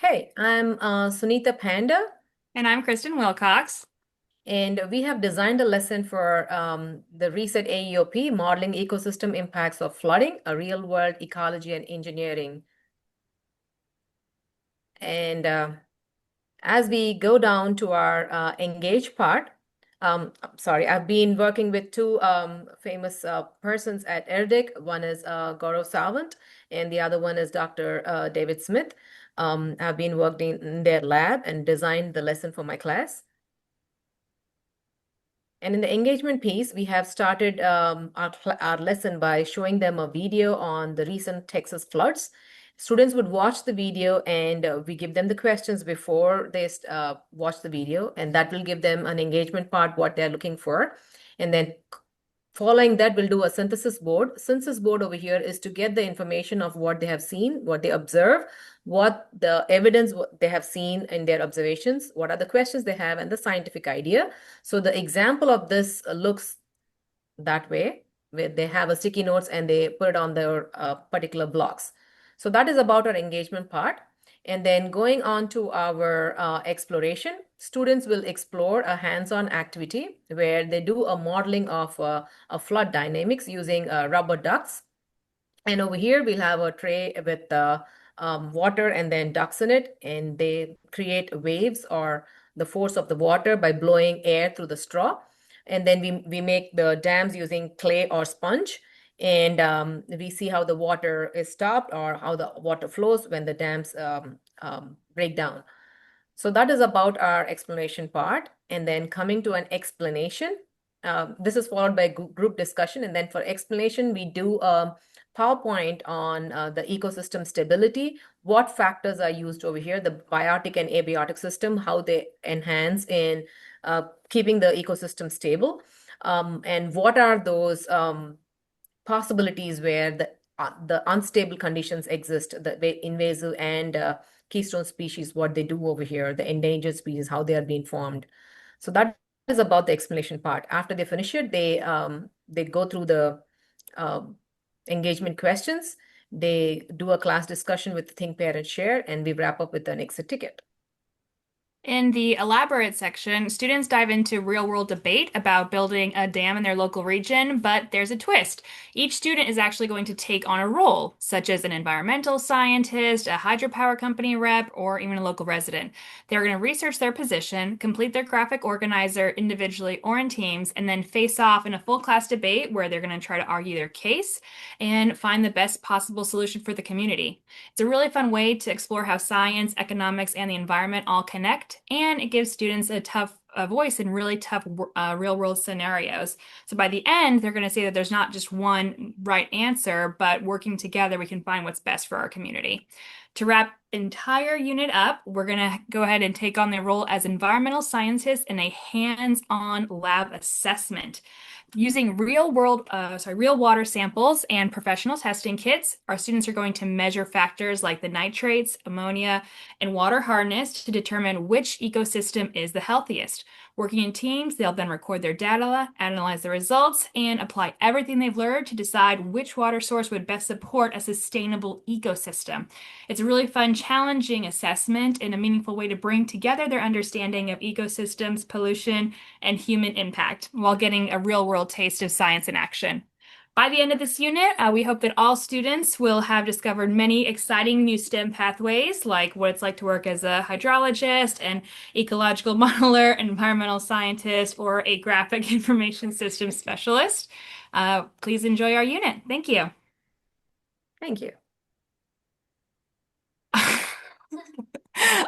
Hey, I'm Sunita Panda, And I'm Kristen Wilcox. and we have designed a lesson for the recent AEOP, Modeling Ecosystem Impacts of Flooding, a Real-World Ecology and Engineering. And as we go down to our engage part, sorry, I've been working with two famous persons at ERDIC. One is Gaurav Savant, and the other one is Dr. David Smith. I've been working in their lab and designed the lesson for my class. And in the engagement piece, we have started our lesson by showing them a video on the recent Texas floods. Students would watch the video and we give them the questions before they watch the video, and that will give them an engagement part, what they're looking for. And then following that, we'll do a synthesis board. Synthesis board over here is to get the information of what they have seen, what they observe, what the evidence what they have seen in their observations, what are the questions they have, and the scientific idea. So the example of this looks that way, where they have a sticky notes and they put it on their particular blocks. So that is about our engagement part. And then going on to our exploration, students will explore a hands-on activity where they do a modeling of a flood dynamics using rubber ducks. And over here, we'll have a tray with water and then ducks in it, and they create waves or the force of the water by blowing air through the straw. And then we make the dams using clay or sponge, and we see how the water is stopped or how the water flows when the dams break down. So that is about our explanation part. And then coming to an explanation, this is followed by group discussion. And then for explanation, we do a PowerPoint on the ecosystem stability, what factors are used over here, the biotic and abiotic system, how they enhance in keeping the ecosystem stable, and what are those possibilities where the unstable conditions exist, the invasive and keystone species, what they do over here, the endangered species, how they are being formed. So that is about the explanation part. After they finish it, they go through the um, engagement questions. They do a class discussion with Think, Pair, and Share, and we wrap up with an exit ticket. In the elaborate section, students dive into real-world debate about building a dam in their local region, but there's a twist. Each student is actually going to take on a role, such as an environmental scientist, a hydropower company rep, or even a local resident. They're going to research their position, complete their graphic organizer individually or in teams, and then face off in a full class debate where they're going to try to argue their case and find the best possible solution for the community. It's a really fun way to explore how science, economics, and the environment all connect, and it gives students a voice in really tough real world scenarios. So by the end, they're going to say that there's not just one right answer, but working together, we can find what's best for our community. To wrap entire unit up, we're going to go ahead and take on the role as environmental scientists in a hands-on lab assessment. Using real water samples and professional testing kits, our students are going to measure factors like the nitrates, ammonia, and water hardness to determine which ecosystem is the healthiest. Working in teams, they'll then record their data, analyze the results, and apply everything they've learned to decide which water source would best support a sustainable ecosystem. It's a really fun, challenging assessment and a meaningful way to bring together their understanding of ecosystems, pollution, and human impact while getting a real world taste of science in action. By the end of this unit, we hope that all students will have discovered many exciting new STEM pathways, like what it's like to work as a hydrologist, an ecological modeler, an environmental scientist, or a graphic information systems specialist. Please enjoy our unit. Thank you. Thank you.